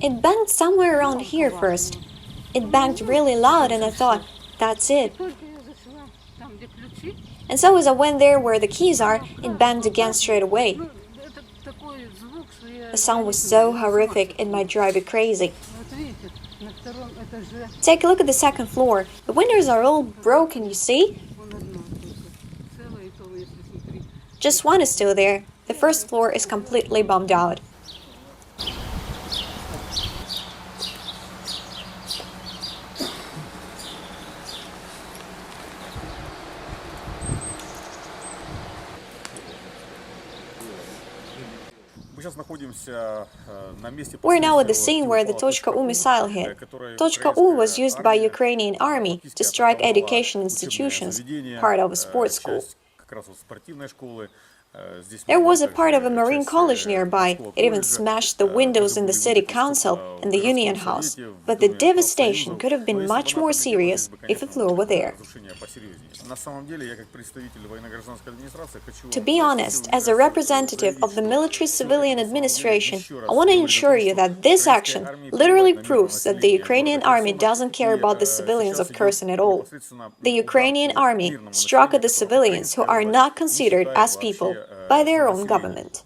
It banged somewhere around here first. It banged really loud and I thought, that's it. And so as I went there where the keys are, it banged again straight away. The sound was so horrific it might drive you crazy. Take a look at the second floor. The windows are all broken, you see? Just one is still there. The first floor is completely bombed out. We're now at the scene where the Tochka-U missile hit. Tochka-U was used by Ukrainian army to strike education institutions, part of a sports school. There was a part of a marine college nearby. It even smashed the windows in the city council and the union house. But the devastation could have been much more serious if a floor were there. To be honest, as a representative of the military-civilian administration, I want to ensure you that this action literally proves that the Ukrainian army doesn't care about the civilians of Kherson at all. The Ukrainian army struck at the civilians who are not considered as people by their own government.